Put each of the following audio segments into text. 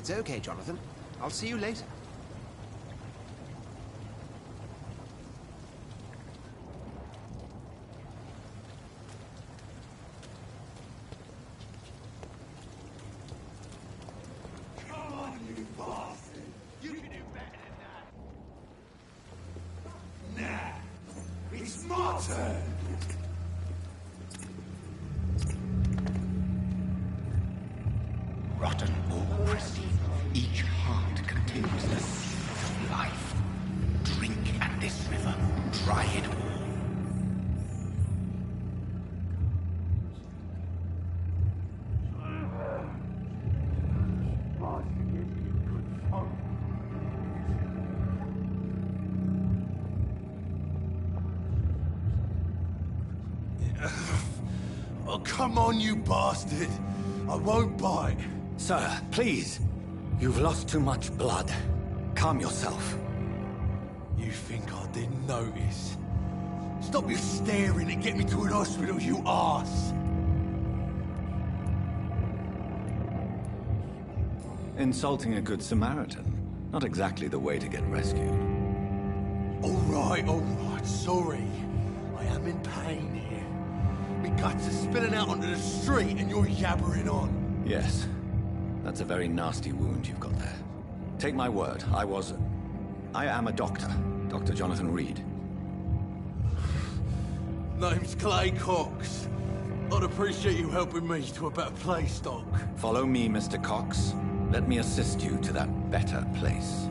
It's okay, Jonathan. I'll see you later. Come on, you bastard! You can do better than that! Nah! It's my turn! Rotten or pristine, each heart contains the seeds of life. Drink at this river, try it all. Oh, come on, you bastard! I won't bite! Sir, please. You've lost too much blood. Calm yourself. You think I didn't notice? Stop your staring and get me to an hospital, you arse! Insulting a good Samaritan. Not exactly the way to get rescued. Alright, sorry. I am in pain here. Me guts are spilling out onto the street and you're yabbering on. Yes. That's a very nasty wound you've got there. Take my word, I am a doctor. Dr. Jonathan Reed. Name's Clay Cox. I'd appreciate you helping me to a better place, Doc. Follow me, Mr. Cox. Let me assist you to that better place.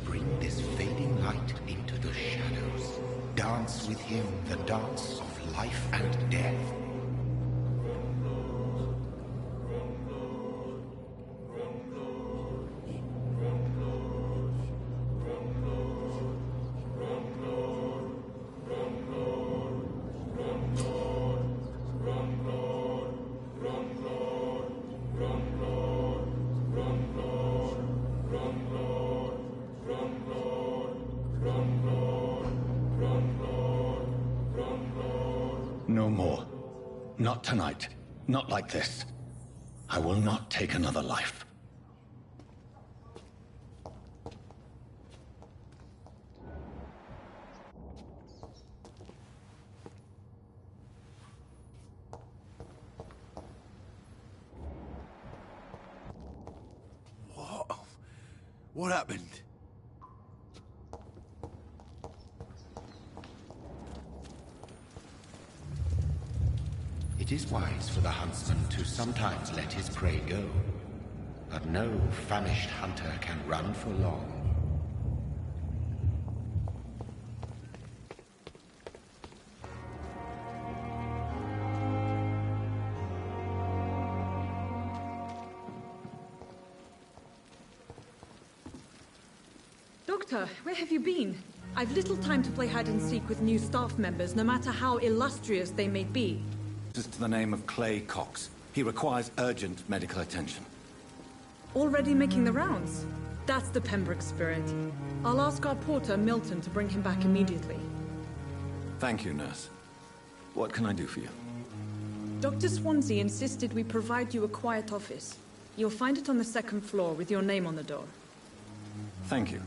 Bring this fading light into the shadows. Dance with him the dance of life and death. No more. Not tonight. Not like this. I will not take another life. What happened? It is wise for the huntsman to sometimes let his prey go. But no famished hunter can run for long. Doctor, where have you been? I've little time to play hide and seek with new staff members, no matter how illustrious they may be. This is to the name of Clay Cox. He requires urgent medical attention. Already making the rounds? That's the Pembroke spirit. I'll ask our porter, Milton, to bring him back immediately. Thank you, nurse. What can I do for you? Dr. Swansea insisted we provide you a quiet office. You'll find it on the second floor with your name on the door. Thank you.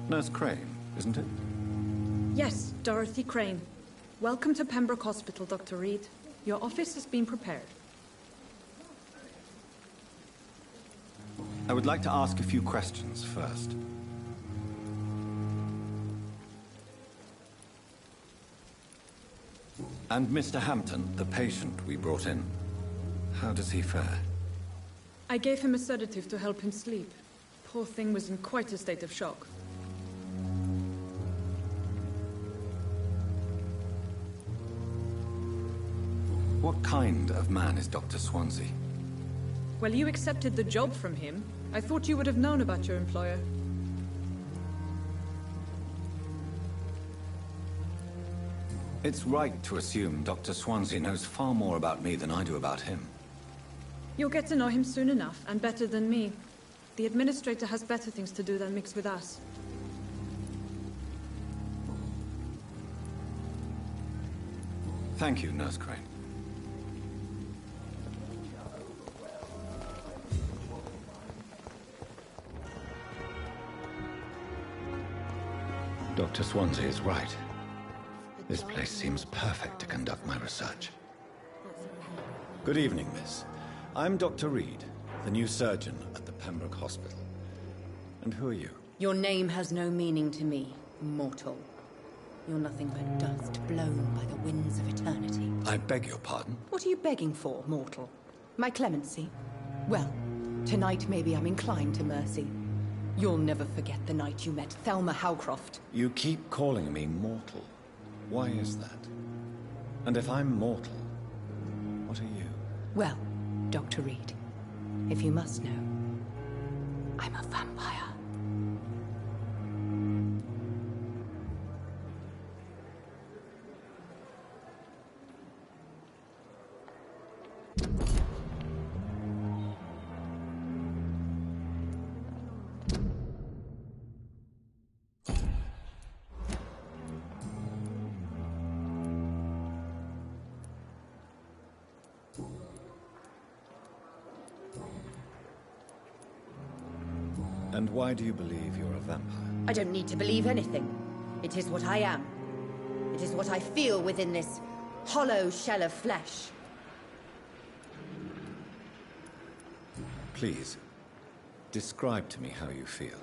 Nurse Crane, isn't it? Yes, Dorothy Crane. Welcome to Pembroke Hospital, Dr. Reed. Your office has been prepared. I would like to ask a few questions first. And Mr. Hampton, the patient we brought in, how does he fare? I gave him a sedative to help him sleep. Poor thing was in quite a state of shock. What kind of man is Dr. Swansea? Well, you accepted the job from him. I thought you would have known about your employer. It's right to assume Dr. Swansea knows far more about me than I do about him. You'll get to know him soon enough, and better than me. The Administrator has better things to do than mix with us. Thank you, Nurse Crane. Dr. Swansea is right. This place seems perfect to conduct my research. Good evening, miss. I'm Dr. Reed, the new surgeon at the Pembroke Hospital. And who are you? Your name has no meaning to me, mortal. You're nothing but dust blown by the winds of eternity. I beg your pardon? What are you begging for, mortal? My clemency? Well, tonight maybe I'm inclined to mercy. You'll never forget the night you met Thelma Howcroft. You keep calling me mortal. Why is that? And if I'm mortal, what are you? Well, Dr. Reed, if you must know, I'm a vampire. And why do you believe you're a vampire? I don't need to believe anything. It is what I am. It is what I feel within this hollow shell of flesh. Please, describe to me how you feel.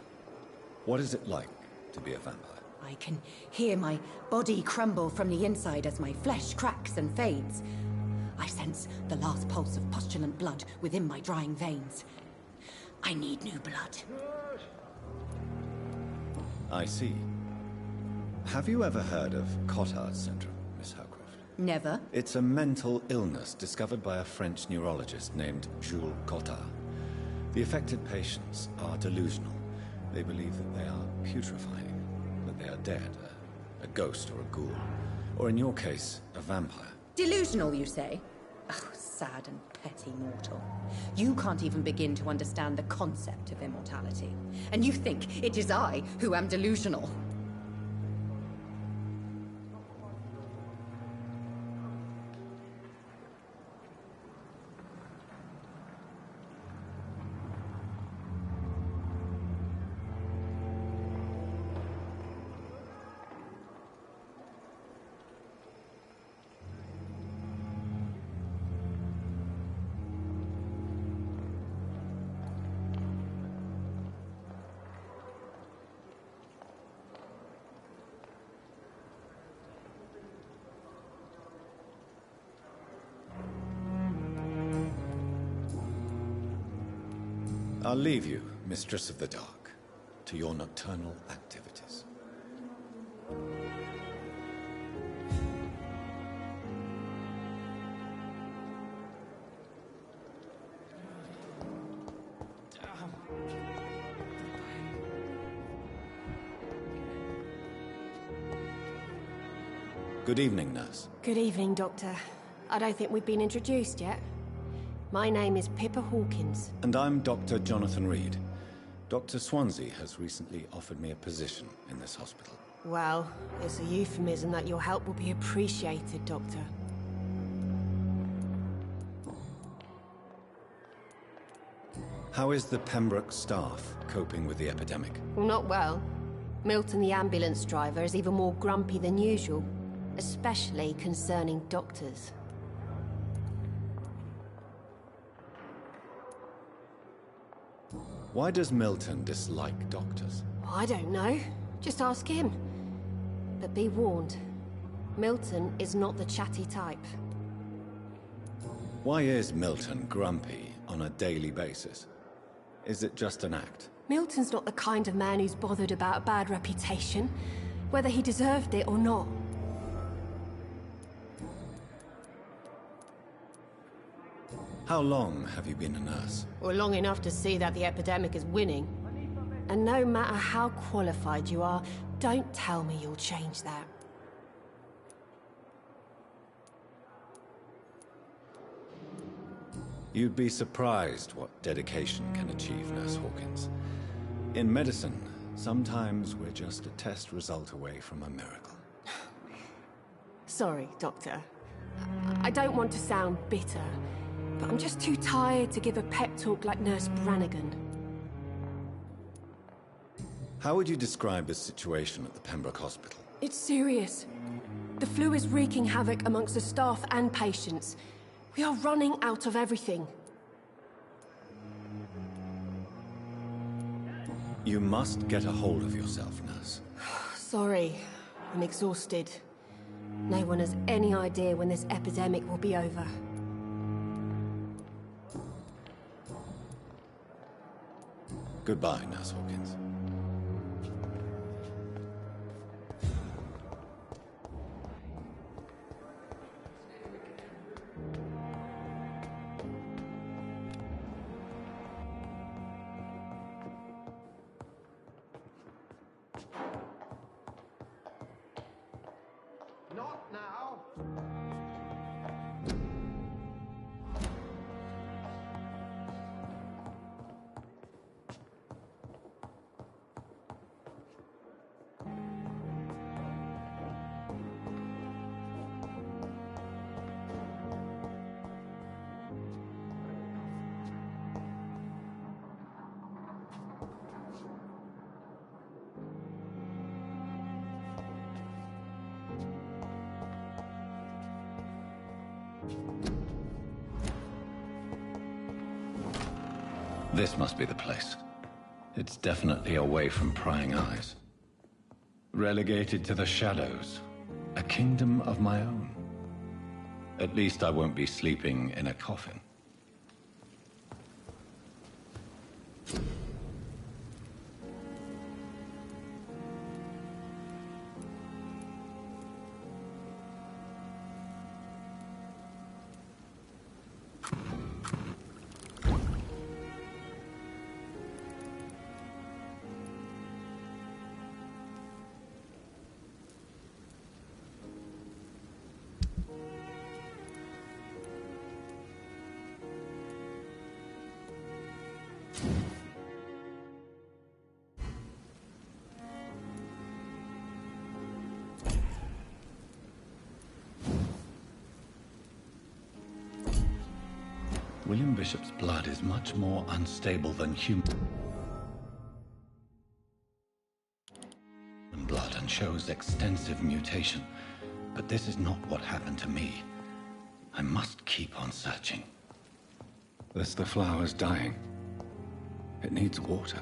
What is it like to be a vampire? I can hear my body crumble from the inside as my flesh cracks and fades. I sense the last pulse of postulant blood within my drying veins. I need new blood. I see. Have you ever heard of Cotard syndrome, Miss Howcroft? Never. It's a mental illness discovered by a French neurologist named Jules Cotard. The affected patients are delusional. They believe that they are putrefying, that they are dead, a ghost or a ghoul, or in your case, a vampire. Delusional, you say? Oh, sad and petty mortal. You can't even begin to understand the concept of immortality. And you think it is I who am delusional. I'll leave you, Mistress of the Dark, to your nocturnal activities. Good evening, nurse. Good evening, Doctor. I don't think we've been introduced yet. My name is Pippa Hawkins. And I'm Dr. Jonathan Reed. Dr. Swansea has recently offered me a position in this hospital. Well, it's a euphemism that your help will be appreciated, Doctor. How is the Pembroke staff coping with the epidemic? Well, not well. Milton, the ambulance driver, is even more grumpy than usual, especially concerning doctors. Why does Milton dislike doctors? I don't know. Just ask him. But be warned, Milton is not the chatty type. Why is Milton grumpy on a daily basis? Is it just an act? Milton's not the kind of man who's bothered about a bad reputation, whether he deserved it or not. How long have you been a nurse? Well, long enough to see that the epidemic is winning. And no matter how qualified you are, don't tell me you'll change that. You'd be surprised what dedication can achieve, Nurse Hawkins. In medicine, sometimes we're just a test result away from a miracle. Sorry, Doctor. I don't want to sound bitter, but I'm just too tired to give a pep talk like Nurse Brannigan. How would you describe the situation at the Pembroke Hospital? It's serious. The flu is wreaking havoc amongst the staff and patients. We are running out of everything. You must get a hold of yourself, Nurse. Sorry, I'm exhausted. No one has any idea when this epidemic will be over. Goodbye, Nurse Hawkins. Not now. This must be the place. It's definitely away from prying eyes. Relegated to the shadows. A kingdom of my own. At least I won't be sleeping in a coffin. William Bishop's blood is much more unstable than human blood and shows extensive mutation. But this is not what happened to me. I must keep on searching. The flower's dying. It needs water.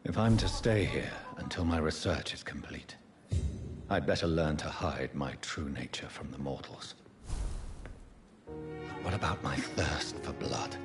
If I'm to stay here until my research is complete, I'd better learn to hide my true nature from the mortals. What about my thirst for blood?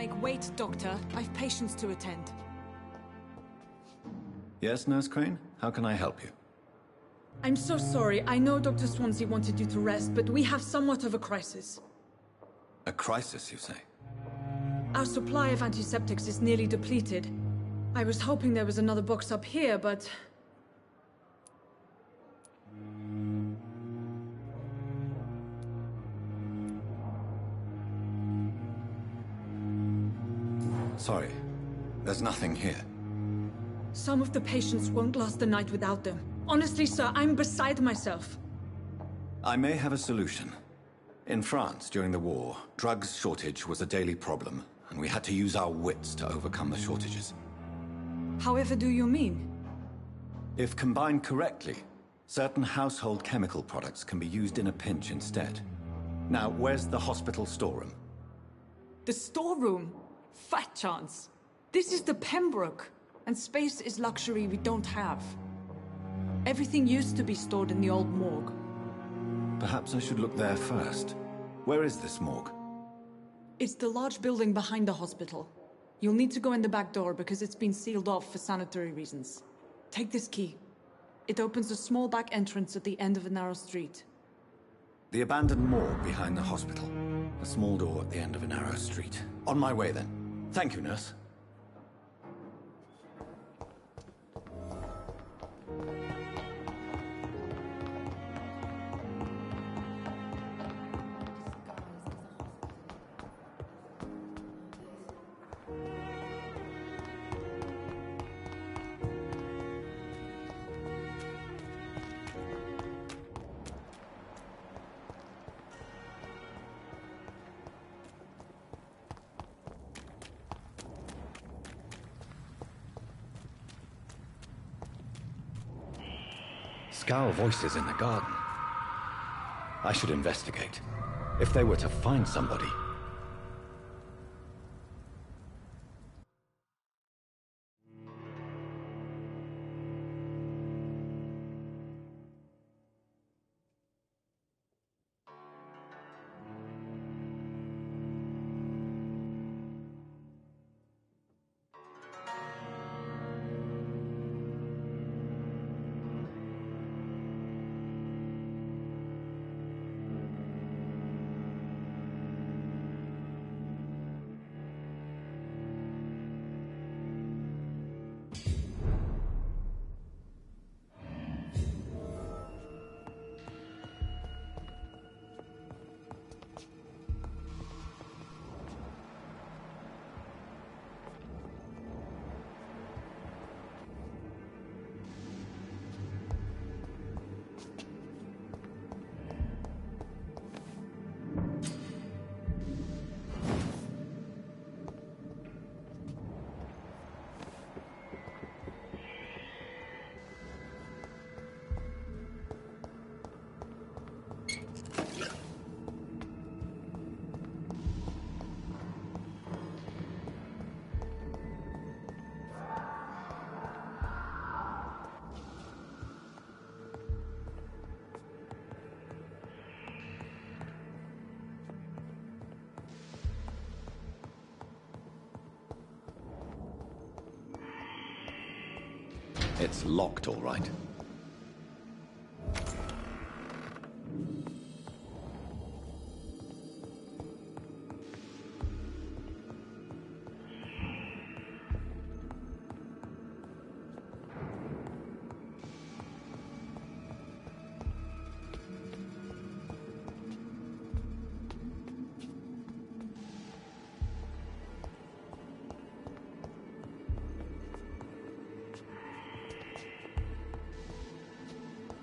make wait, Doctor. I've patients to attend. Yes, Nurse Crane? How can I help you? I'm so sorry. I know Dr. Swansea wanted you to rest, but we have somewhat of a crisis. A crisis, you say? Our supply of antiseptics is nearly depleted. I was hoping there was another box up here, but... Sorry. There's nothing here. Some of the patients won't last the night without them. Honestly, sir, I'm beside myself. I may have a solution. In France, during the war, drugs shortage was a daily problem, and we had to use our wits to overcome the shortages. However do you mean? If combined correctly, certain household chemical products can be used in a pinch instead. Now, where's the hospital storeroom? The storeroom? Fat chance. This is the Pembroke, and space is luxury we don't have. Everything used to be stored in the old morgue. Perhaps I should look there first. Where is this morgue? It's the large building behind the hospital. You'll need to go in the back door because it's been sealed off for sanitary reasons. Take this key. It opens a small back entrance at the end of a narrow street. The abandoned morgue behind the hospital. A small door at the end of a narrow street. On my way then. Thank you, nurse. Scour voices in the garden. I should investigate. If they were to find somebody... It's locked, all right.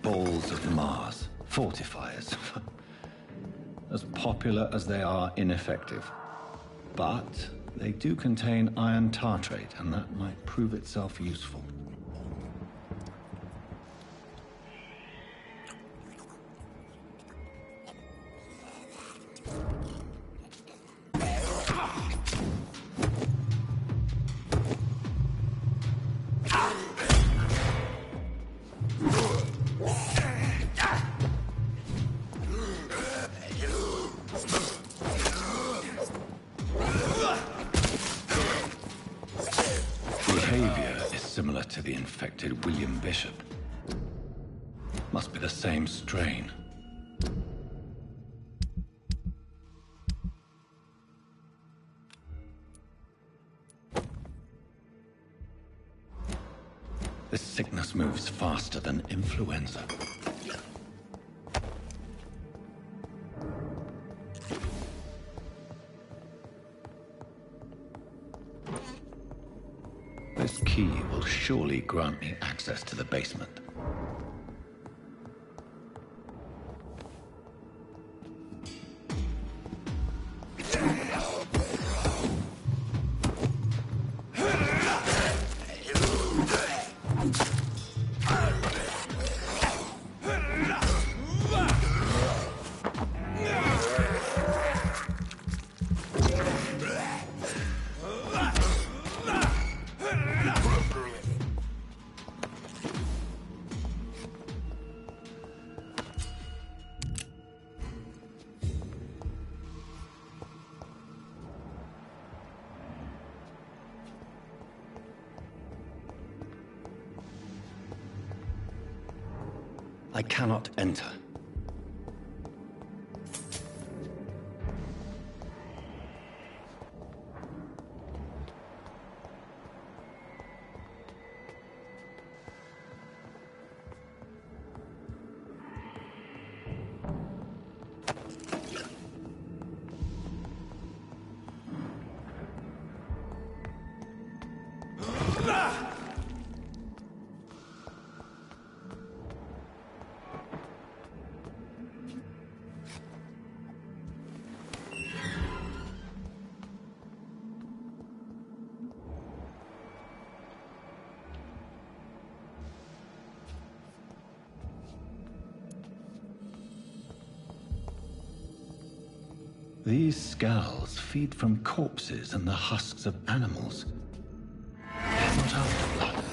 Balls of Mars. Fortifiers. As popular as they are ineffective. But they do contain iron tartrate, and that might prove itself useful. behavior is similar to the infected William Bishop. Must be the same strain. This sickness moves faster than influenza. This key will surely grant me access to the basement. I cannot enter. These skulls feed from corpses and the husks of animals. They're not after blood.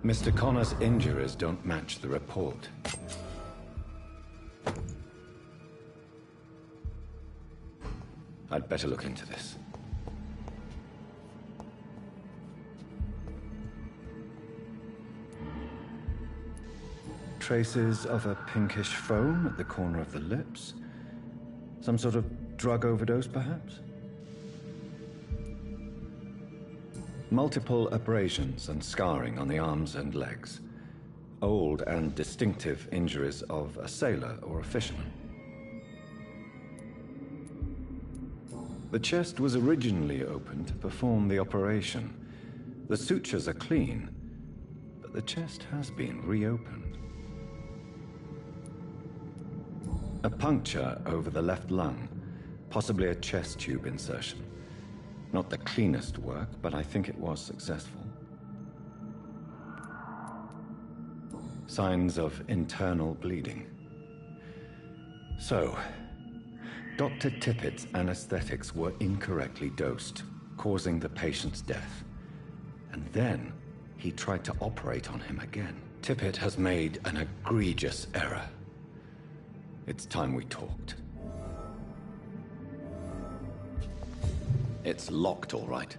Mr. Connor's injuries don't match the report. I'd better look into this. Traces of a pinkish foam at the corner of the lips. Some sort of drug overdose, perhaps? Multiple abrasions and scarring on the arms and legs. Old and distinctive injuries of a sailor or a fisherman. The chest was originally opened to perform the operation. The sutures are clean, but the chest has been reopened. A puncture over the left lung, possibly a chest tube insertion. Not the cleanest work, but I think it was successful. Signs of internal bleeding. So, Dr. Tippett's anesthetics were incorrectly dosed, causing the patient's death. And then, he tried to operate on him again. Tippett has made an egregious error. It's time we talked. It's locked, all right.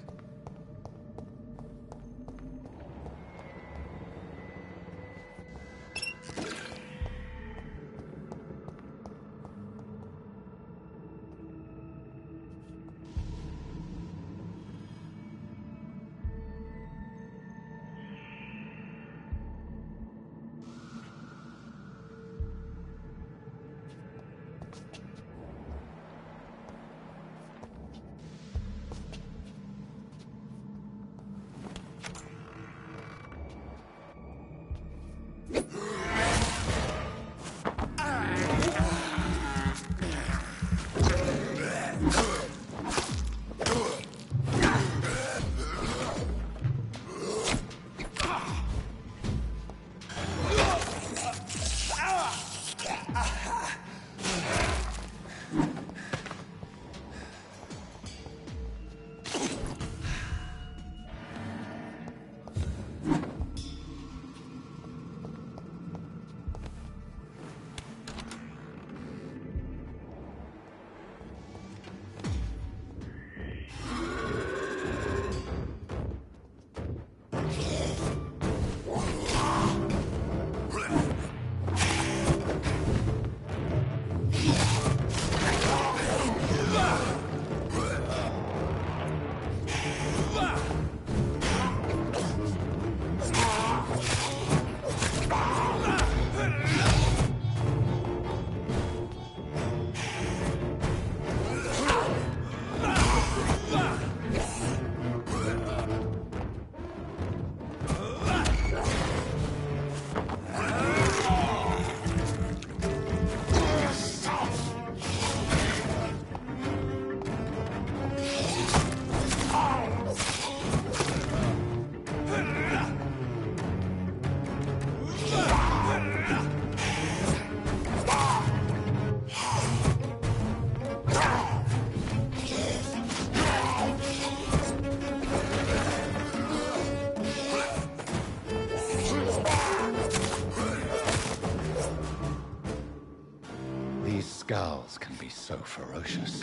Skulls can be so ferocious.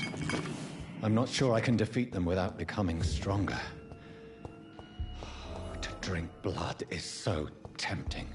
I'm not sure I can defeat them without becoming stronger. To drink blood is so tempting.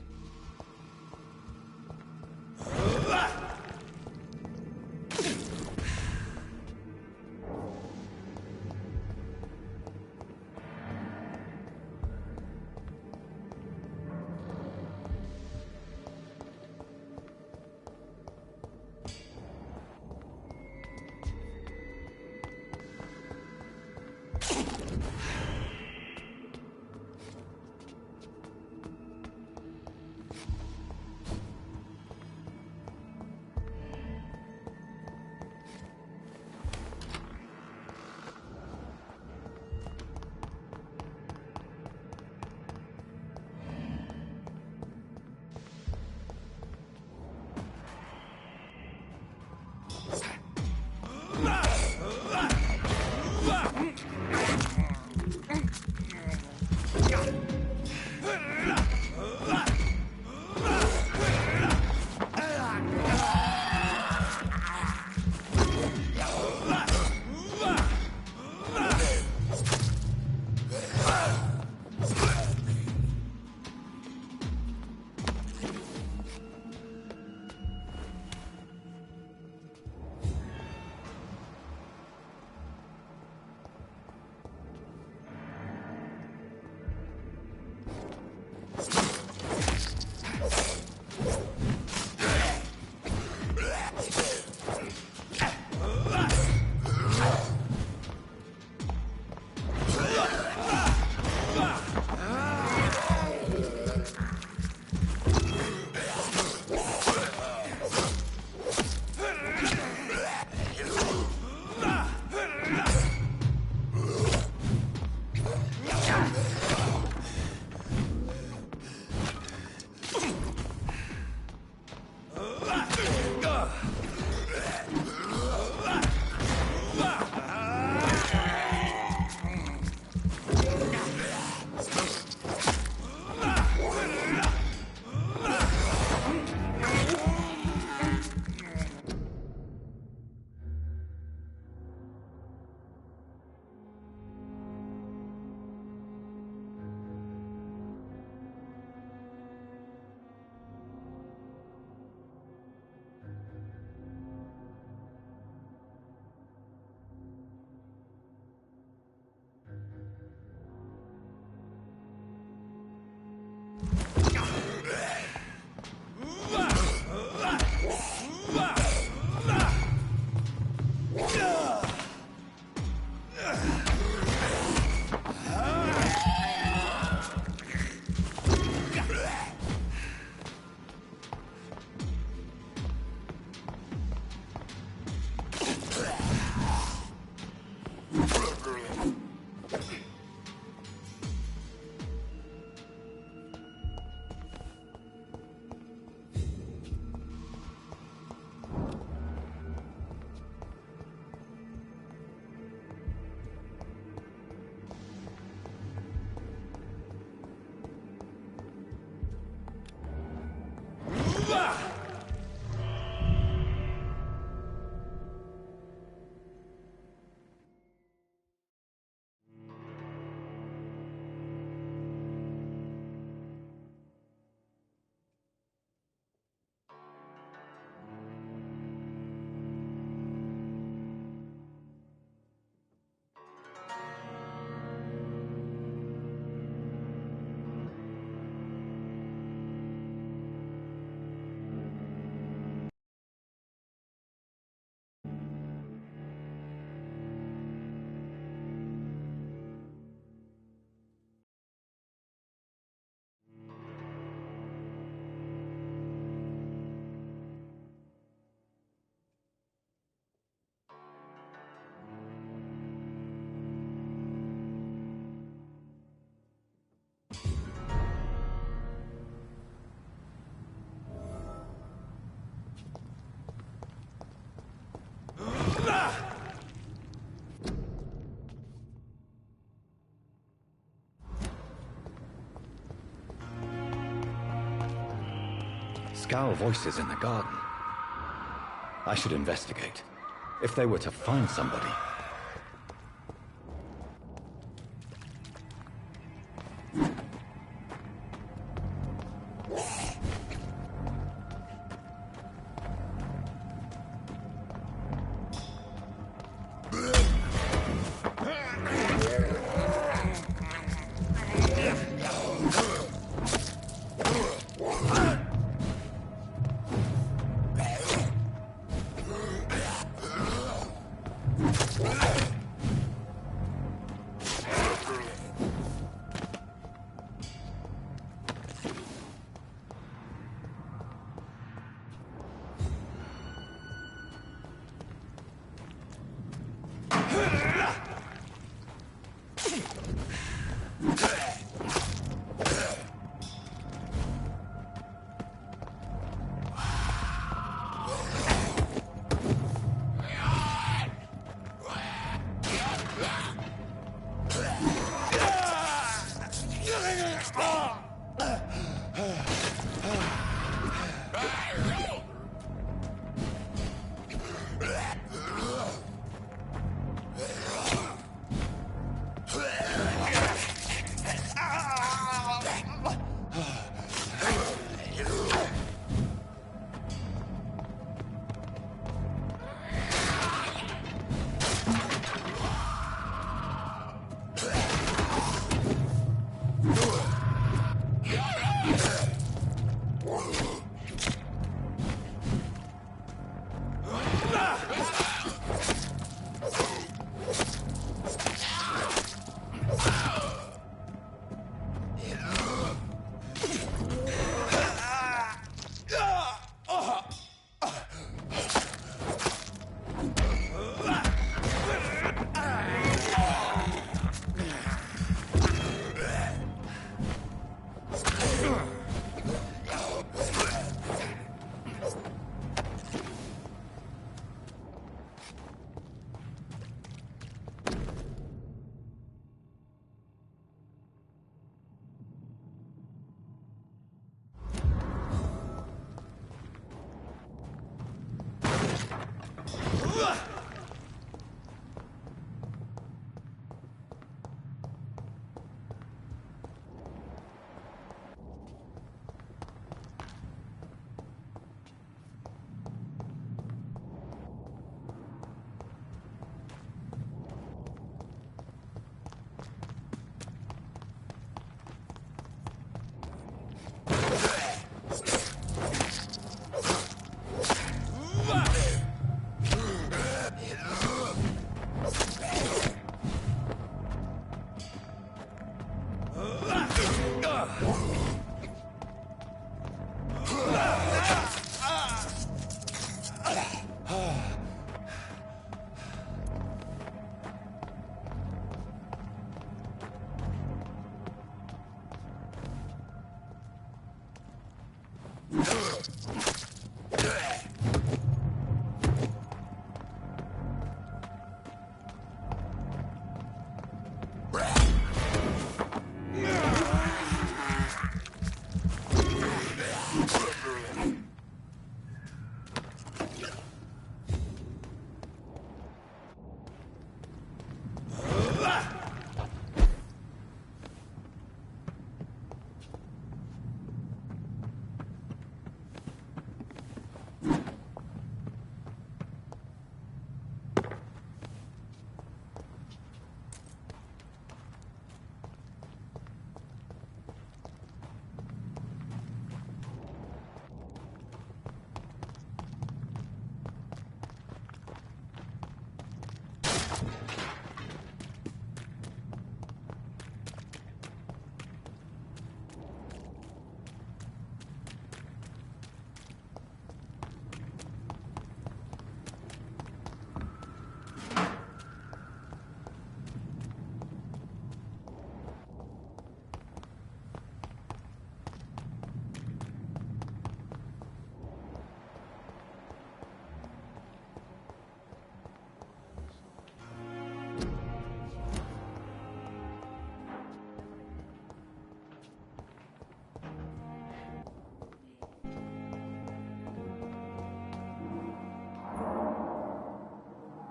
Scowl voices in the garden. I should investigate. If they were to find somebody...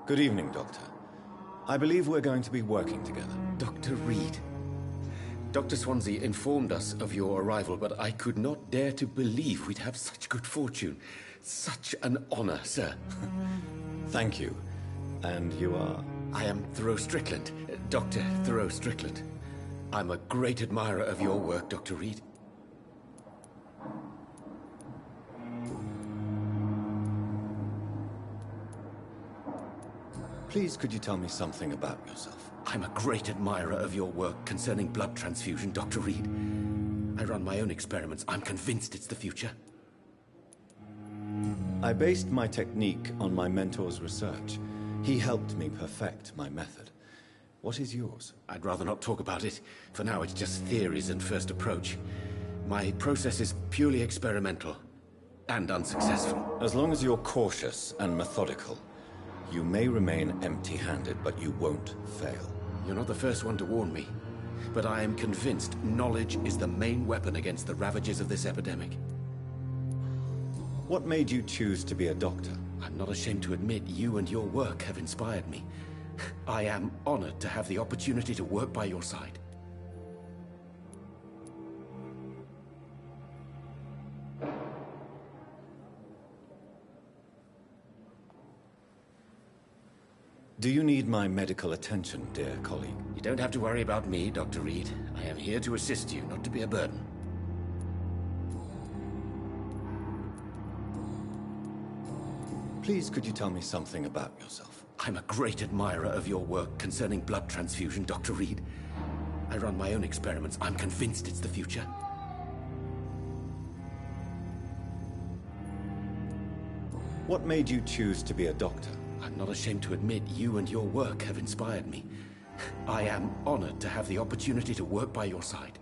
Good evening, Doctor. I believe we're going to be working together. Dr. Reed. Dr. Swansea informed us of your arrival, but I could not dare to believe we'd have such good fortune. Such an honor, sir. Thank you. And you are? I am Thoreau Strickland, Dr. Thoreau Strickland. I'm a great admirer of your work, Dr. Reed. Please, could you tell me something about yourself? I'm a great admirer of your work concerning blood transfusion, Dr. Reed. I run my own experiments. I'm convinced it's the future. I based my technique on my mentor's research. He helped me perfect my method. What is yours? I'd rather not talk about it. For now, it's just theories and first approach. My process is purely experimental and unsuccessful. As long as you're cautious and methodical, you may remain empty-handed, but you won't fail. You're not the first one to warn me, but I am convinced knowledge is the main weapon against the ravages of this epidemic. What made you choose to be a doctor? I'm not ashamed to admit you and your work have inspired me. I am honored to have the opportunity to work by your side. Do you need my medical attention, dear colleague? You don't have to worry about me, Dr. Reed. I am here to assist you, not to be a burden. Please, could you tell me something about yourself? I'm a great admirer of your work concerning blood transfusion, Dr. Reed. I run my own experiments. I'm convinced it's the future. What made you choose to be a doctor? I'm not ashamed to admit you and your work have inspired me. I am honored to have the opportunity to work by your side.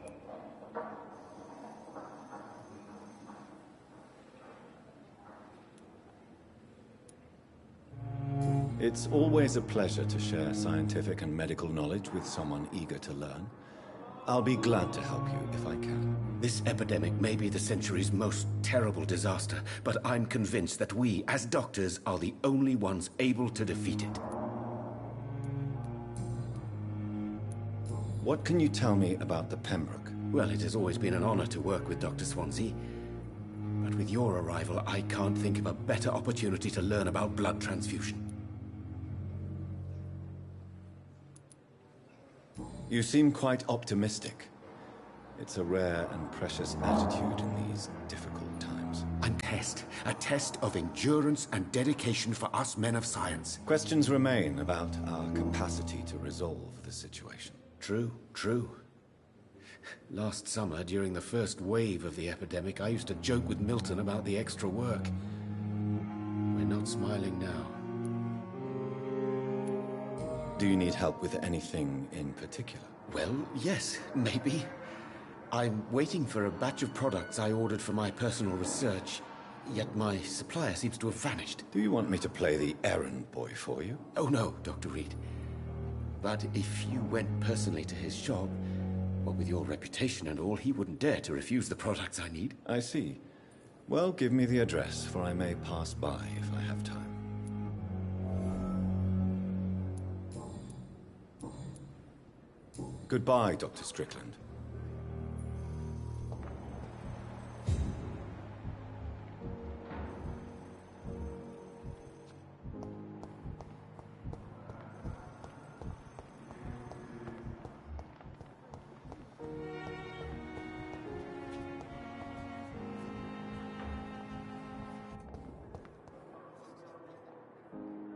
It's always a pleasure to share scientific and medical knowledge with someone eager to learn. I'll be glad to help you if I can. This epidemic may be the century's most terrible disaster, but I'm convinced that we, as doctors, are the only ones able to defeat it. What can you tell me about the Pembroke? Well, it has always been an honor to work with Dr. Swansea. But with your arrival, I can't think of a better opportunity to learn about blood transfusion. You seem quite optimistic. It's a rare and precious attitude in these difficult times. A test of endurance and dedication for us men of science. Questions remain about our capacity to resolve the situation. True. Last summer, during the first wave of the epidemic, I used to joke with Milton about the extra work. We're not smiling now. Do you need help with anything in particular? Well, yes, maybe. I'm waiting for a batch of products I ordered for my personal research, yet my supplier seems to have vanished. Do you want me to play the errand boy for you? Oh no, Dr. Reed. But if you went personally to his shop, well, with your reputation and all, he wouldn't dare to refuse the products I need. I see. Well, give me the address, for I may pass by if I have time. Goodbye, Dr. Strickland.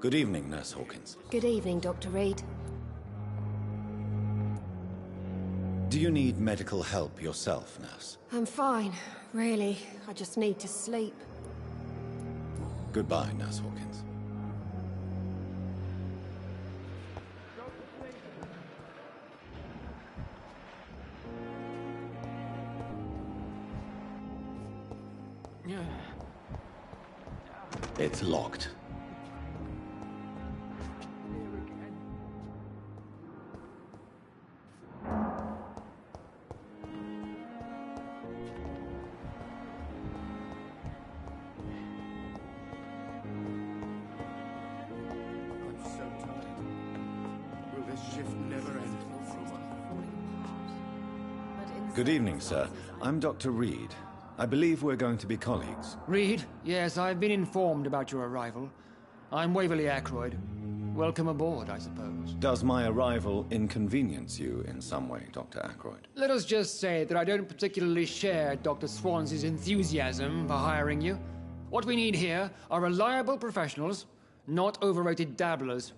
Good evening, Nurse Hawkins. Good evening, Dr. Reed. Do you need medical help yourself, Nurse? I'm fine, really. I just need to sleep. Goodbye, Nurse Hawkins. It's locked. I'm so Good evening, sir. I'm Dr. Reed. I believe we're going to be colleagues. Reed? Yes, I've been informed about your arrival. I'm Waverly Ackroyd. Welcome aboard, I suppose. Does my arrival inconvenience you in some way, Dr. Ackroyd? Let us just say that I don't particularly share Dr. Swansea's enthusiasm for hiring you. What we need here are reliable professionals, not overrated dabblers.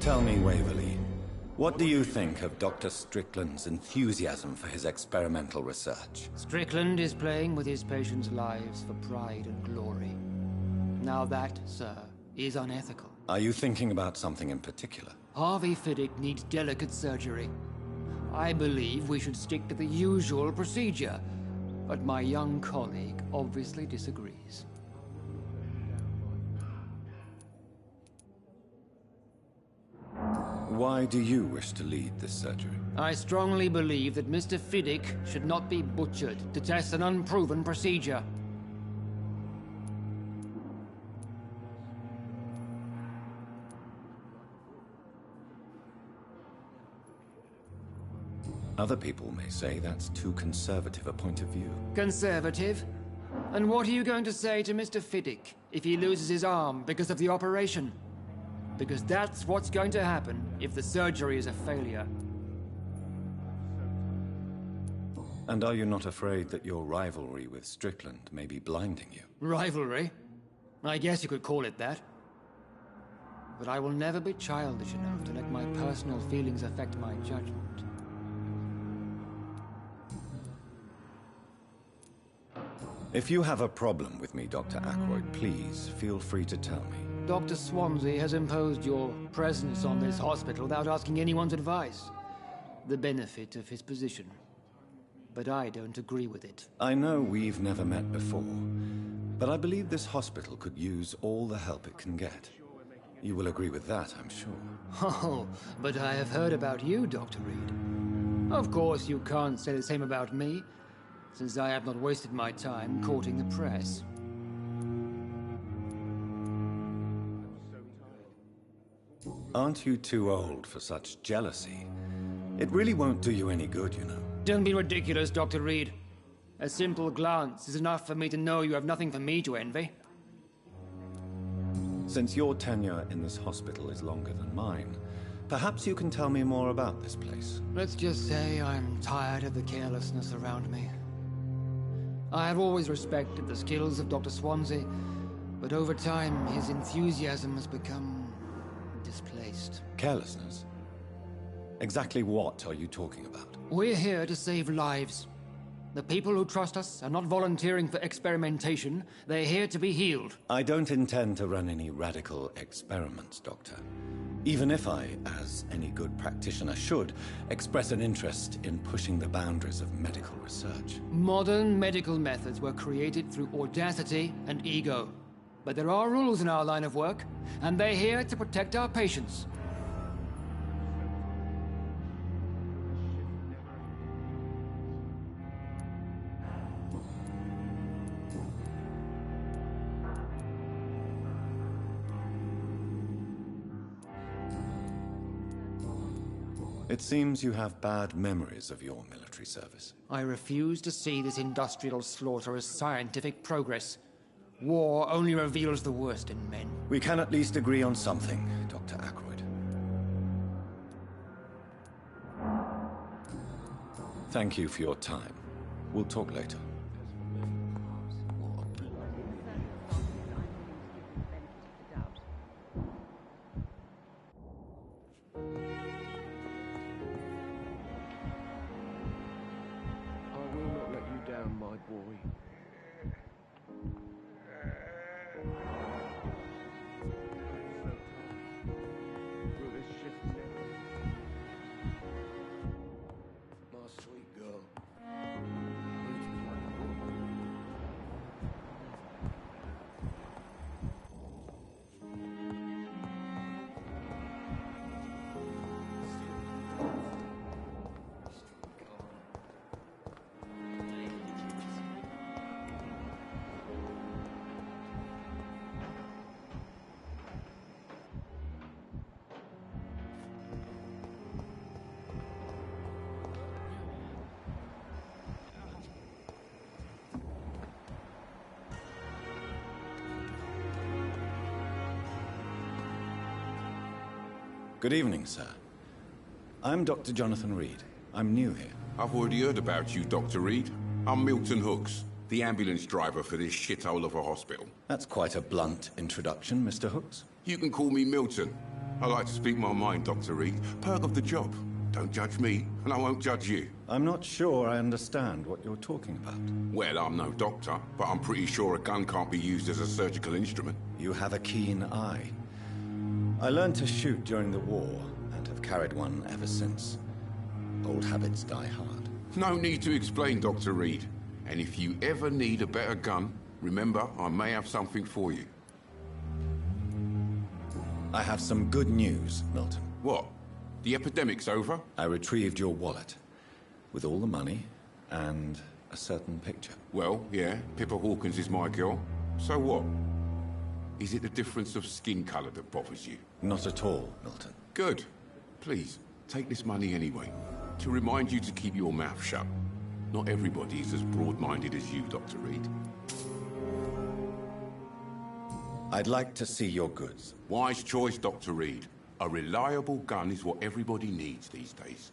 Tell me, Waverly, what do you think of Dr. Strickland's enthusiasm for his experimental research? Strickland is playing with his patients' lives for pride and glory. Now that, sir, is unethical. Are you thinking about something in particular? Harvey Fiddick needs delicate surgery. I believe we should stick to the usual procedure, but my young colleague obviously disagrees. Why do you wish to lead this surgery? I strongly believe that Mr. Fiddick should not be butchered to test an unproven procedure. Other people may say that's too conservative a point of view. Conservative? And what are you going to say to Mr. Fiddick if he loses his arm because of the operation? Because that's what's going to happen if the surgery is a failure. And are you not afraid that your rivalry with Strickland may be blinding you? Rivalry? I guess you could call it that. But I will never be childish enough to let my personal feelings affect my judgment. If you have a problem with me, Dr. Ackroyd, please feel free to tell me. Dr. Swansea has imposed your presence on this hospital without asking anyone's advice. The benefit of his position. But I don't agree with it. I know we've never met before, but I believe this hospital could use all the help it can get. You will agree with that, I'm sure. Oh, but I have heard about you, Dr. Reed. Of course, you can't say the same about me, since I have not wasted my time courting the press. Aren't you too old for such jealousy? It really won't do you any good, you know. Don't be ridiculous, Dr. Reed. A simple glance is enough for me to know you have nothing for me to envy. Since your tenure in this hospital is longer than mine, perhaps you can tell me more about this place. Let's just say I'm tired of the carelessness around me. I have always respected the skills of Dr. Swansea, but over time his enthusiasm has become displaced. Carelessness? Exactly what are you talking about? We're here to save lives. The people who trust us are not volunteering for experimentation. They're here to be healed. I don't intend to run any radical experiments, Doctor. Even if I, as any good practitioner should, express an interest in pushing the boundaries of medical research. Modern medical methods were created through audacity and ego. But there are rules in our line of work, and they're here to protect our patients. It seems you have bad memories of your military service. I refuse to see this industrial slaughter as scientific progress. War only reveals the worst in men. We can at least agree on something, Dr. Ackroyd. Thank you for your time. We'll talk later. I will not let you down, my boy. Will this shift never? My sweet girl. Good evening, sir. I'm Dr. Jonathan Reed. I'm new here. I've already heard about you, Dr. Reed. I'm Milton Hooks, the ambulance driver for this shithole of a hospital. That's quite a blunt introduction, Mr. Hooks. You can call me Milton. I like to speak my mind, Dr. Reed. Perk of the job. Don't judge me, and I won't judge you. I'm not sure I understand what you're talking about. Well, I'm no doctor, but I'm pretty sure a gun can't be used as a surgical instrument. You have a keen eye. I learned to shoot during the war, and have carried one ever since. Old habits die hard. No need to explain, Dr. Reed. And if you ever need a better gun, remember, I may have something for you. I have some good news, Milton. What? The epidemic's over? I retrieved your wallet, with all the money, and a certain picture. Well, yeah, Pippa Hawkins is my girl. So what? Is it the difference of skin colour that bothers you? Not at all, Milton. Good. Please, take this money anyway. To remind you to keep your mouth shut. Not everybody is as broad-minded as you, Dr. Reed. I'd like to see your goods. Wise choice, Dr. Reed. A reliable gun is what everybody needs these days.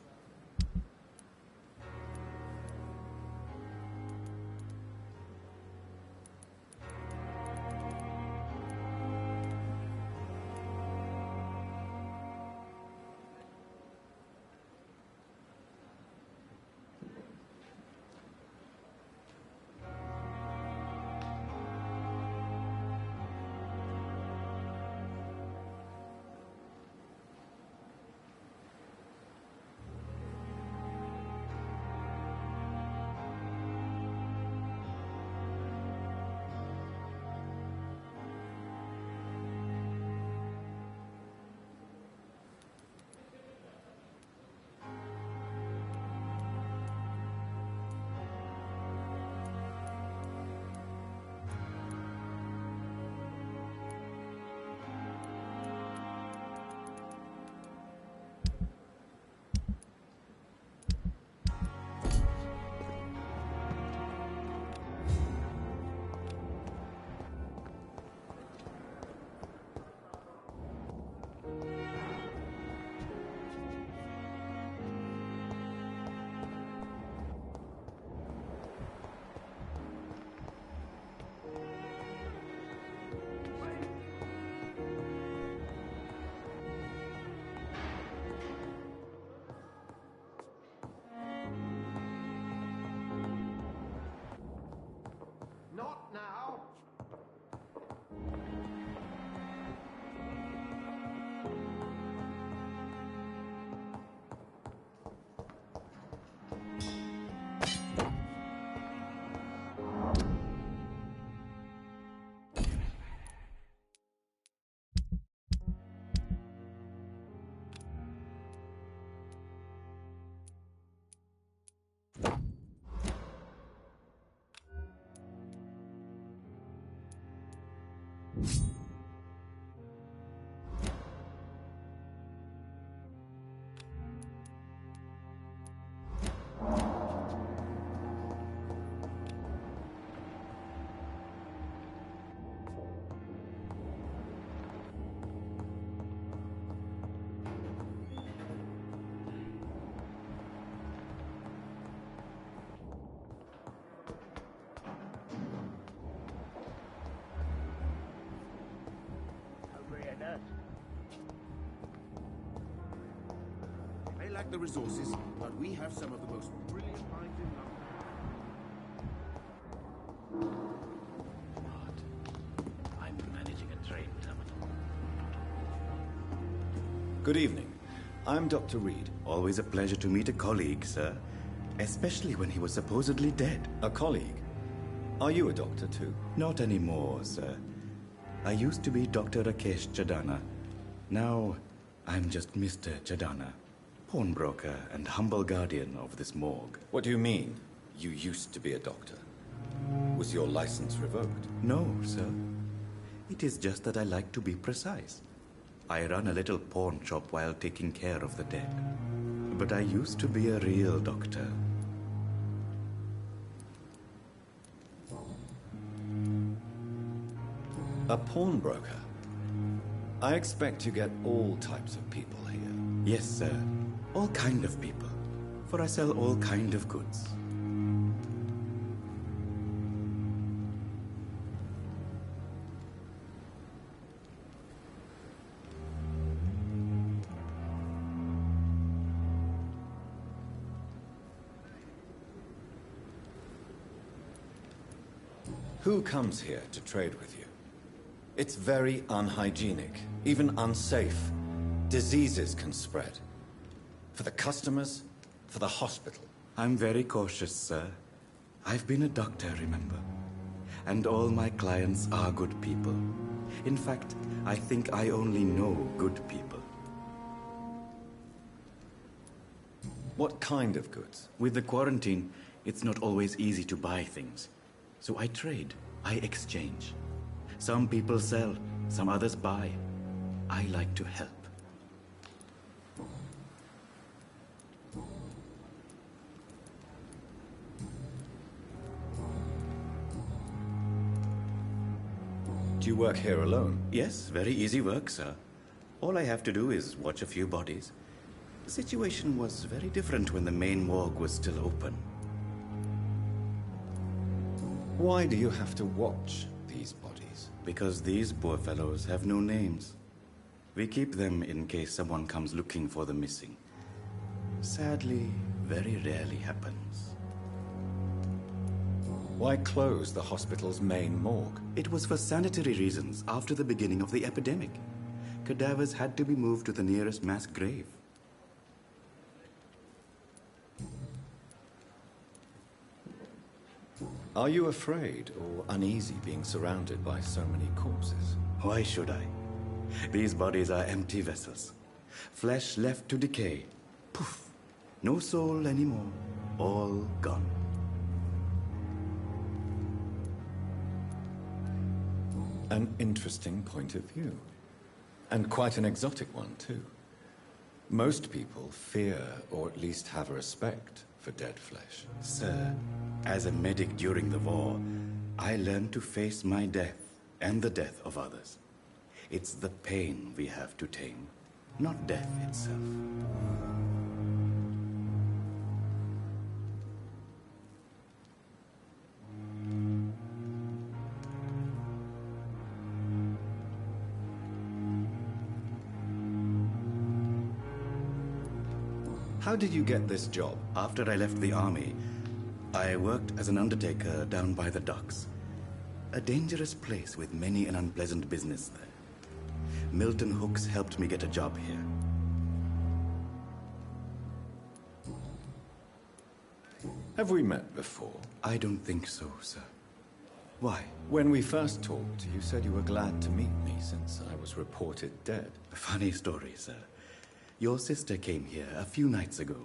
Not now! They lack the resources, but we have some of the most brilliant minds in London. I'm managing a train terminal. Good evening. I'm Dr. Reed. Always a pleasure to meet a colleague, sir. Especially when he was supposedly dead. A colleague? Are you a doctor too? Not anymore, sir. I used to be Dr. Rakesh Chadana. Now, I'm just Mr. Chadana, pawnbroker and humble guardian of this morgue. What do you mean, you used to be a doctor? Was your license revoked? No, sir. It is just that I like to be precise. I run a little pawn shop while taking care of the dead. But I used to be a real doctor. A pawnbroker? I expect you get all types of people here. Yes, sir. All kind of people. For I sell all kind of goods. Who comes here to trade with you? It's very unhygienic, even unsafe. Diseases can spread. For the customers, for the hospital. I'm very cautious, sir. I've been a doctor, remember? And all my clients are good people. In fact, I think I only know good people. What kind of goods? With the quarantine, it's not always easy to buy things. So I trade, I exchange. Some people sell, some others buy. I like to help. Do you work here alone? Yes, very easy work, sir. All I have to do is watch a few bodies. The situation was very different when the main morgue was still open. Why do you have to watch these bodies? Because these poor fellows have no names. We keep them in case someone comes looking for the missing. Sadly, very rarely happens. Why close the hospital's main morgue? It was for sanitary reasons after the beginning of the epidemic. Cadavers had to be moved to the nearest mass grave. Are you afraid or uneasy being surrounded by so many corpses? Why should I? These bodies are empty vessels. Flesh left to decay. Poof. No soul anymore. All gone. An interesting point of view. And quite an exotic one, too. Most people fear, or at least have a respect, for dead flesh. Sir, as a medic during the war, I learned to face my death and the death of others. It's the pain we have to tame, not death itself. How did you get this job? After I left the army, I worked as an undertaker down by the docks. A dangerous place with many an unpleasant business there. Milton Hooks helped me get a job here. Have we met before? I don't think so, sir. Why? When we first talked, you said you were glad to meet me since I was reported dead. A funny story, sir. Your sister came here a few nights ago.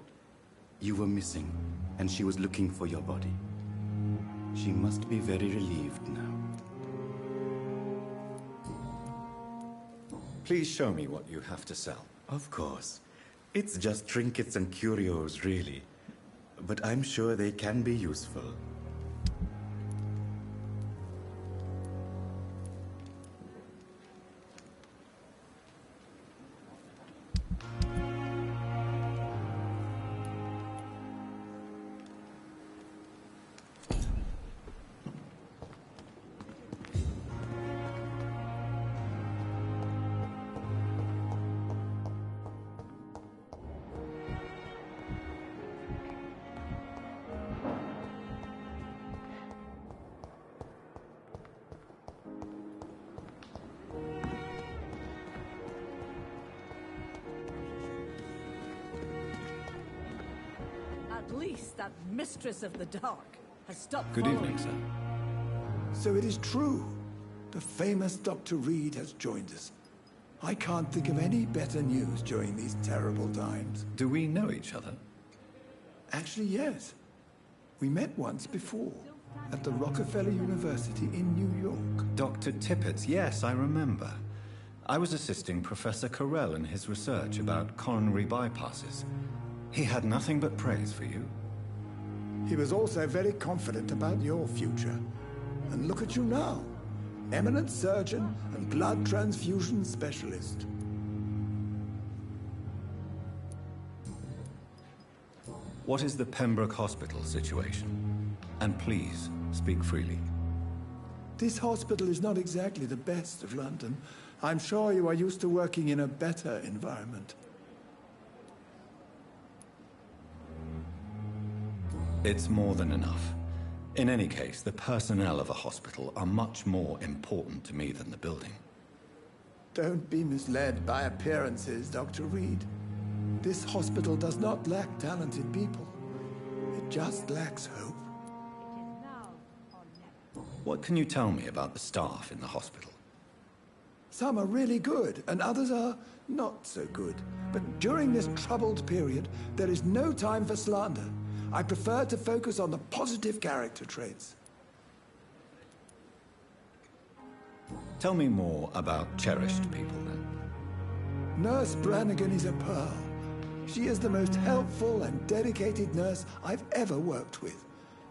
You were missing, and she was looking for your body. She must be very relieved now. Please show me what you have to sell. Of course. It's just trinkets and curios, really. But I'm sure they can be useful. At least that mistress of the dark has stopped Good following evening, sir. So it is true. The famous Dr. Reed has joined us. I can't think of any better news during these terrible times. Do we know each other? Actually, yes. We met once before, at the Rockefeller University in New York. Dr. Tippett, yes, I remember. I was assisting Professor Carell in his research about coronary bypasses. He had nothing but praise for you. He was also very confident about your future. And look at you now. Eminent surgeon and blood transfusion specialist. What is the Pembroke Hospital situation? And please, speak freely. This hospital is not exactly the best of London. I'm sure you are used to working in a better environment. It's more than enough. In any case, the personnel of a hospital are much more important to me than the building. Don't be misled by appearances, Dr. Reed. This hospital does not lack talented people. It just lacks hope. What can you tell me about the staff in the hospital? Some are really good, and others are not so good. But during this troubled period, there is no time for slander. I prefer to focus on the positive character traits. Tell me more about cherished people, then. Nurse Brannigan is a pearl. She is the most helpful and dedicated nurse I've ever worked with.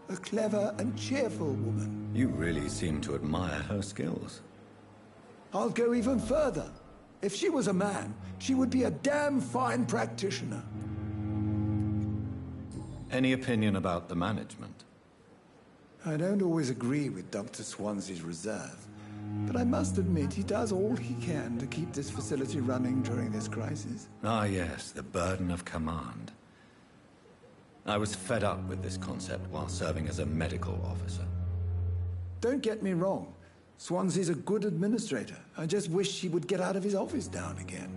A clever and cheerful woman. You really seem to admire her skills. I'll go even further. If she was a man, she would be a damn fine practitioner. Any opinion about the management? I don't always agree with Dr. Swansea's reserve, but I must admit he does all he can to keep this facility running during this crisis. Ah, yes, the burden of command. I was fed up with this concept while serving as a medical officer. Don't get me wrong. Swansea's a good administrator. I just wish he would get out of his office now and again.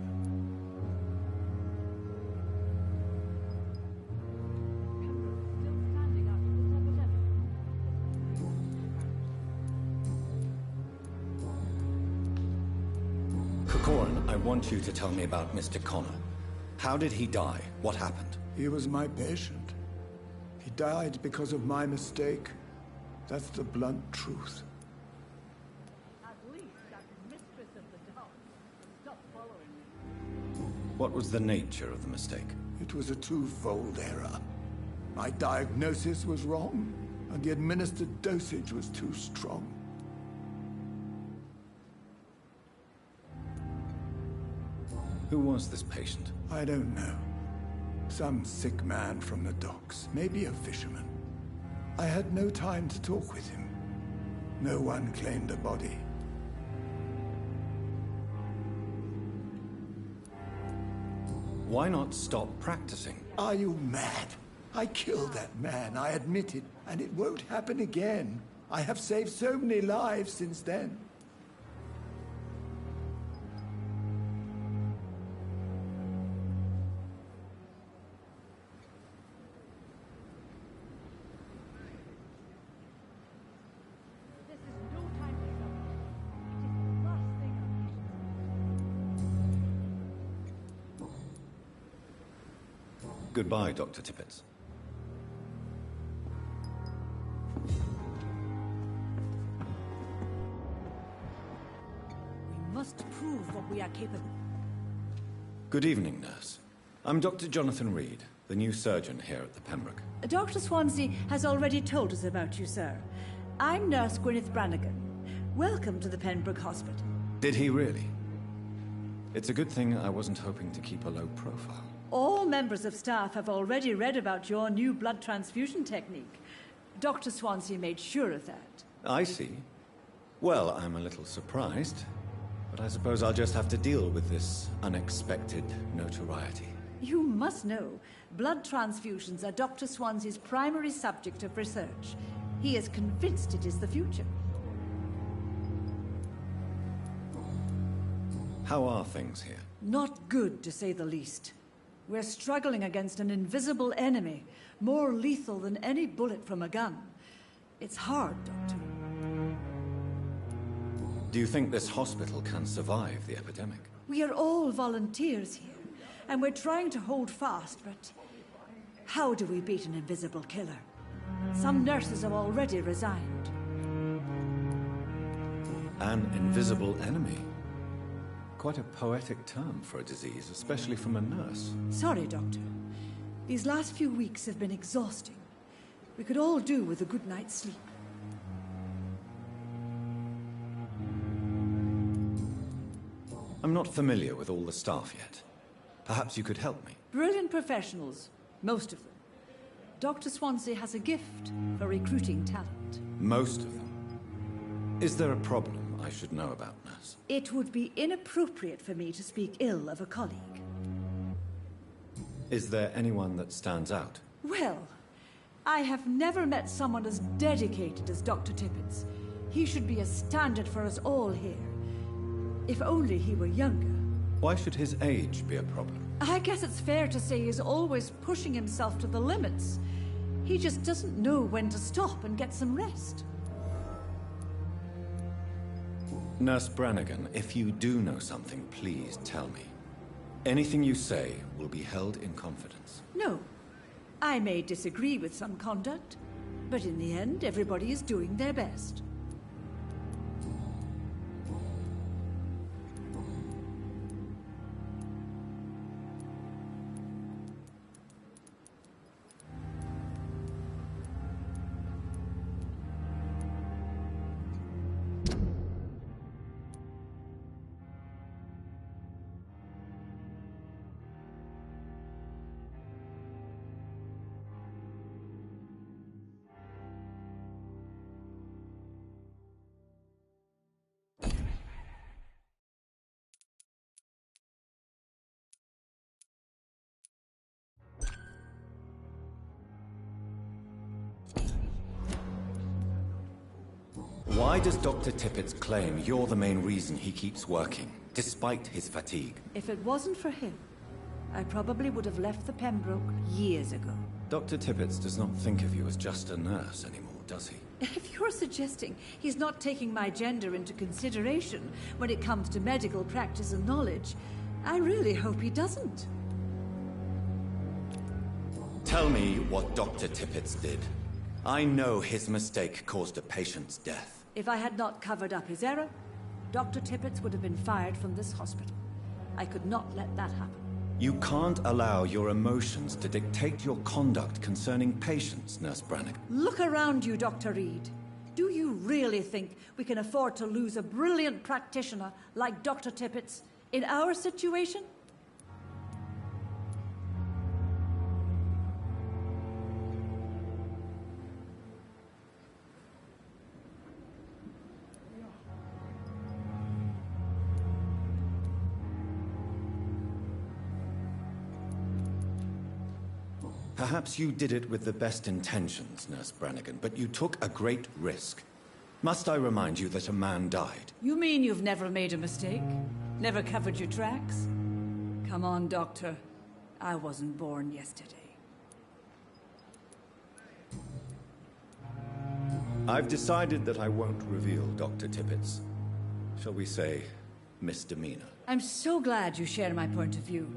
Corcoran, I want you to tell me about Mr. Connor. How did he die? What happened? He was my patient. He died because of my mistake. That's the blunt truth. At least that mistress of the dark stopped following me. What was the nature of the mistake? It was a twofold error. My diagnosis was wrong, and the administered dosage was too strong. Who was this patient? I don't know. Some sick man from the docks, maybe a fisherman. I had no time to talk with him. No one claimed a body. Why not stop practicing? Are you mad? I killed that man, I admit it, and it won't happen again. I have saved so many lives since then. Goodbye, Dr. Tippett. We must prove what we are capable. Good evening, nurse. I'm Dr. Jonathan Reed, the new surgeon here at the Pembroke. Dr. Swansea has already told us about you, sir. I'm Nurse Gwyneth Brannigan. Welcome to the Pembroke Hospital. Did he really? It's a good thing I wasn't hoping to keep a low profile. All members of staff have already read about your new blood transfusion technique. Dr. Swansea made sure of that. I see. Well, I'm a little surprised, but I suppose I'll just have to deal with this unexpected notoriety. You must know, blood transfusions are Dr. Swansea's primary subject of research. He is convinced it is the future. How are things here? Not good, to say the least. We're struggling against an invisible enemy, more lethal than any bullet from a gun. It's hard, Doctor. Do you think this hospital can survive the epidemic? We are all volunteers here, and we're trying to hold fast, but how do we beat an invisible killer? Some nurses have already resigned. An invisible enemy? Quite a poetic term for a disease, especially from a nurse. Sorry, Doctor. These last few weeks have been exhausting. We could all do with a good night's sleep. I'm not familiar with all the staff yet. Perhaps you could help me. Brilliant professionals, most of them. Dr. Swansea has a gift for recruiting talent. Most of them. Is there a problem I should know about, nurse? It would be inappropriate for me to speak ill of a colleague. Is there anyone that stands out? Well, I have never met someone as dedicated as Dr. Tippett. He should be a standard for us all here. If only he were younger. Why should his age be a problem? I guess it's fair to say he's always pushing himself to the limits. He just doesn't know when to stop and get some rest. Nurse Brannigan, if you do know something, please tell me. Anything you say will be held in confidence. No. I may disagree with some conduct, but in the end, everybody is doing their best. Why does Dr. Tippett claim you're the main reason he keeps working, despite his fatigue? If it wasn't for him, I probably would have left the Pembroke years ago. Dr. Tippett does not think of you as just a nurse anymore, does he? If you're suggesting he's not taking my gender into consideration when it comes to medical practice and knowledge, I really hope he doesn't. Tell me what Dr. Tippett did. I know his mistake caused a patient's death. If I had not covered up his error, Dr. Tippett would have been fired from this hospital. I could not let that happen. You can't allow your emotions to dictate your conduct concerning patients, Nurse Brannigan. Look around you, Dr. Reed. Do you really think we can afford to lose a brilliant practitioner like Dr. Tippett in our situation? Perhaps you did it with the best intentions, Nurse Brannigan, but you took a great risk. Must I remind you that a man died? You mean you've never made a mistake? Never covered your tracks? Come on, Doctor. I wasn't born yesterday. I've decided that I won't reveal Dr. Tippett's, shall we say, misdemeanor. I'm so glad you share my point of view.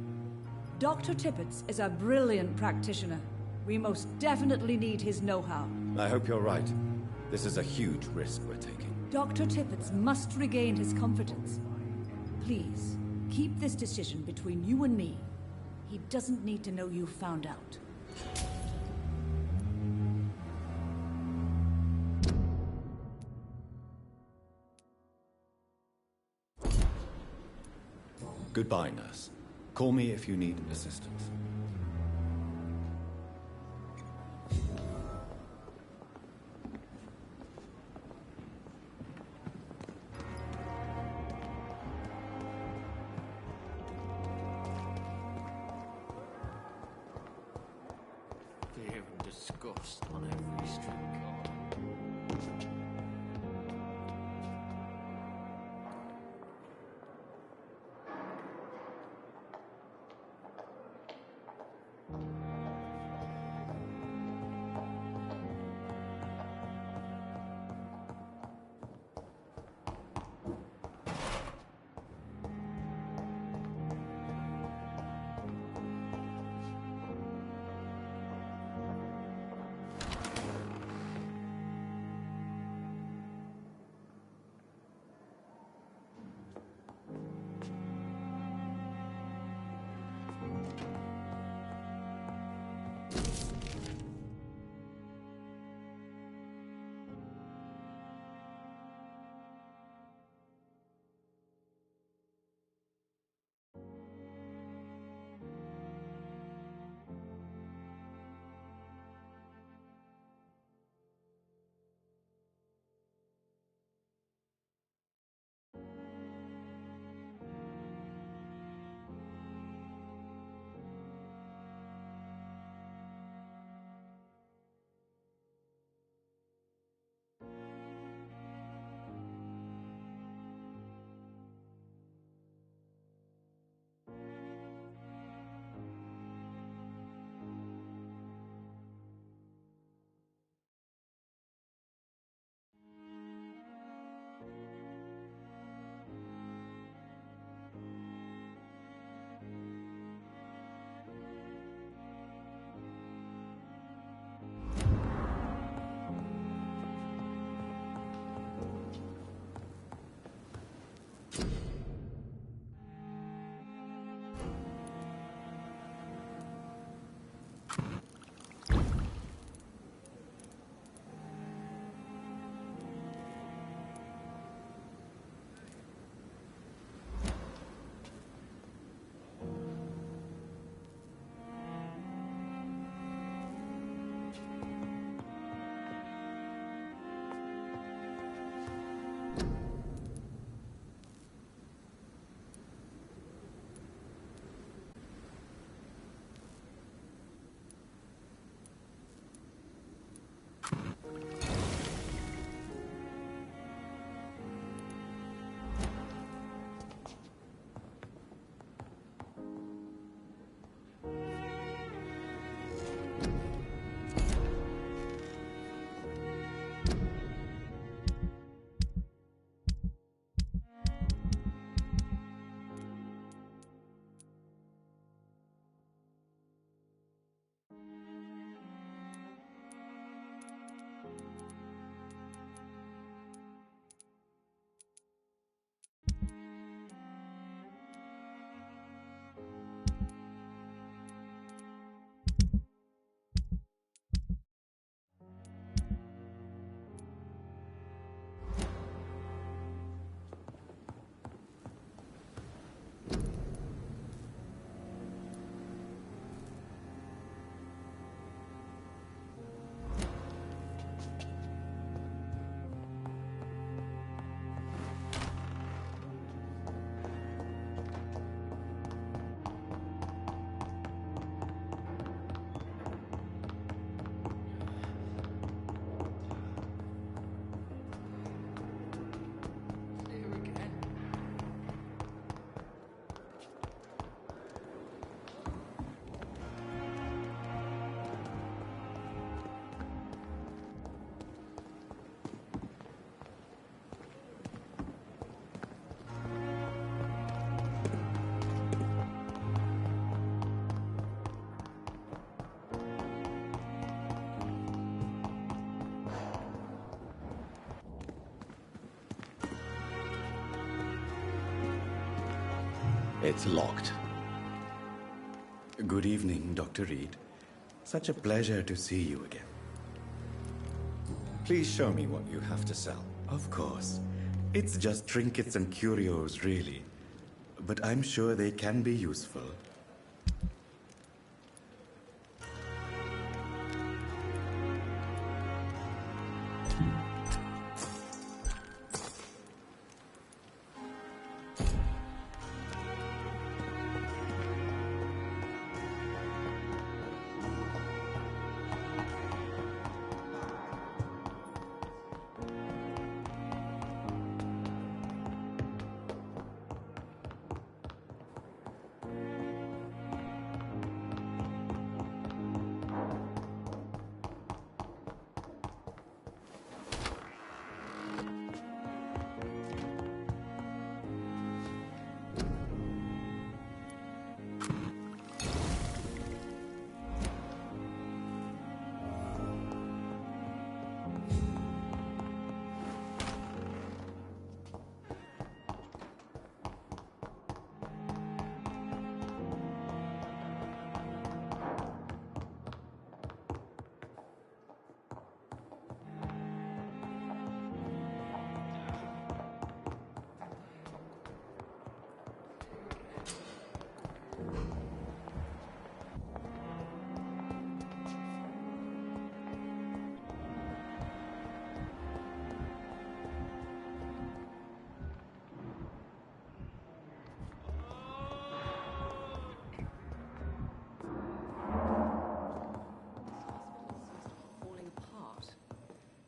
Dr. Tippett is a brilliant practitioner. We most definitely need his know-how. I hope you're right. This is a huge risk we're taking. Dr. Tippett must regain his confidence. Please, keep this decision between you and me. He doesn't need to know you found out. Goodbye, nurse. Call me if you need assistance. Fear and disgust on every streetcar. It's locked. Good evening, Dr. Reed. Such a pleasure to see you again. Please show me what you have to sell. Of course. It's just trinkets and curios, really. But I'm sure they can be useful.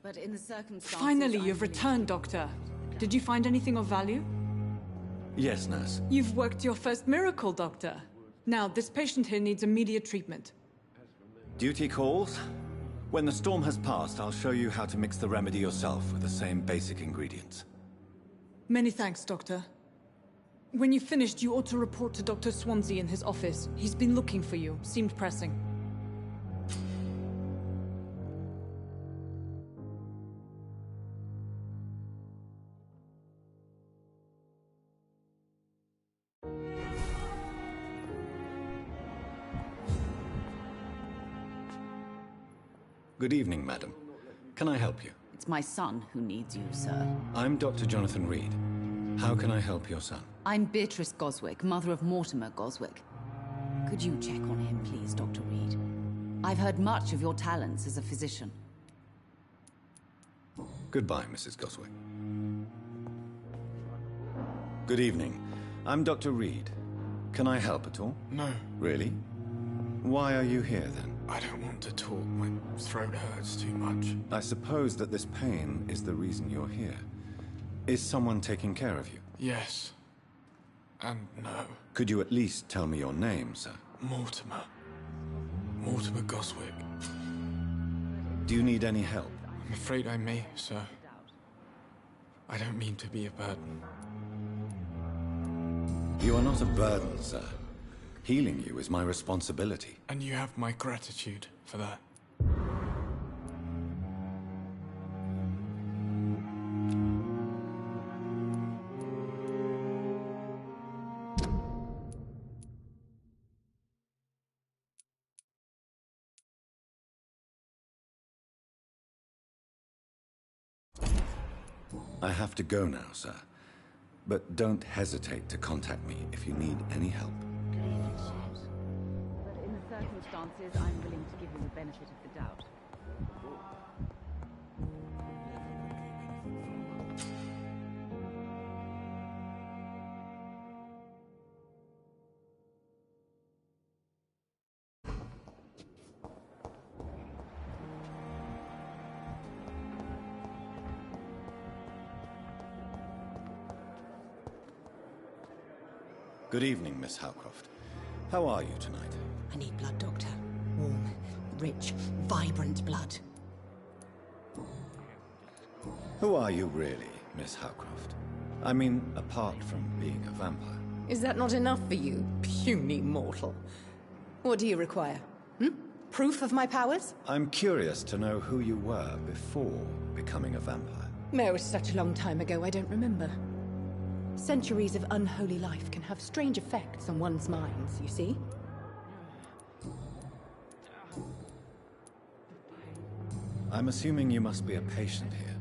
But in the circumstances... Finally, you've returned, Doctor. Did you find anything of value? Yes, nurse. You've worked your first miracle, Doctor. Now, this patient here needs immediate treatment. Duty calls. When the storm has passed, I'll show you how to mix the remedy yourself with the same basic ingredients. Many thanks, Doctor. When you've finished, you ought to report to Dr. Swansea in his office. He's been looking for you. Seemed pressing. Good evening, madam. Can I help you? It's my son who needs you, sir. I'm Dr. Jonathan Reed. How can I help your son? I'm Beatrice Goswick, mother of Mortimer Goswick. Could you check on him, please, Dr. Reed? I've heard much of your talents as a physician. Goodbye, Mrs. Goswick. Good evening. I'm Dr. Reed. Can I help at all? No. Really? Why are you here, then? I don't want to talk. My throat hurts too much. I suppose that this pain is the reason you're here. Is someone taking care of you? Yes. And no. Could you at least tell me your name, sir? Mortimer. Mortimer Goswick. Do you need any help? I'm afraid I may, sir. I don't mean to be a burden. You are not a burden, sir. Healing you is my responsibility. And you have my gratitude for that. I have to go now, sir. But don't hesitate to contact me if you need any help. Good evening, sir. But in the circumstances, I'm willing to give you the benefit of the doubt. Good evening, Miss Howcroft. How are you tonight? I need blood, Doctor. Warm, rich, vibrant blood. Who are you really, Miss Howcroft? I mean, apart from being a vampire. Is that not enough for you, puny mortal? What do you require? Proof of my powers? I'm curious to know who you were before becoming a vampire. No, it's such a long time ago, I don't remember. Centuries of unholy life can have strange effects on one's minds, you see? I'm assuming you must be a patient here.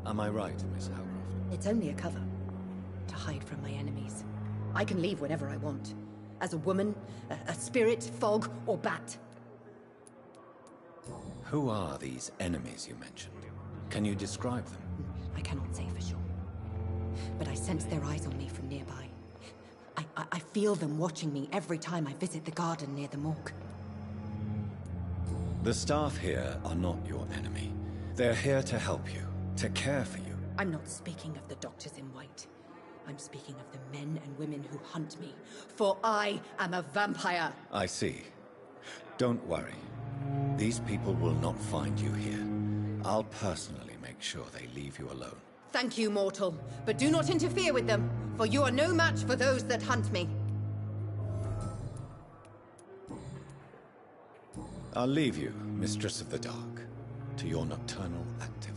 Am I right, Miss Howcroft? It's only a cover. To hide from my enemies. I can leave whenever I want. As a woman, a spirit, fog, or bat. Who are these enemies you mentioned? Can you describe them? I cannot say for sure. But I sense their eyes on me from nearby. I feel them watching me every time I visit the garden near the morgue. The staff here are not your enemy. They're here to help you, to care for you. I'm not speaking of the doctors in white. I'm speaking of the men and women who hunt me. For I am a vampire! I see. Don't worry. These people will not find you here. I'll personally make sure they leave you alone. Thank you, mortal. But do not interfere with them, for you are no match for those that hunt me. I'll leave you, Mistress of the Dark, to your nocturnal activity.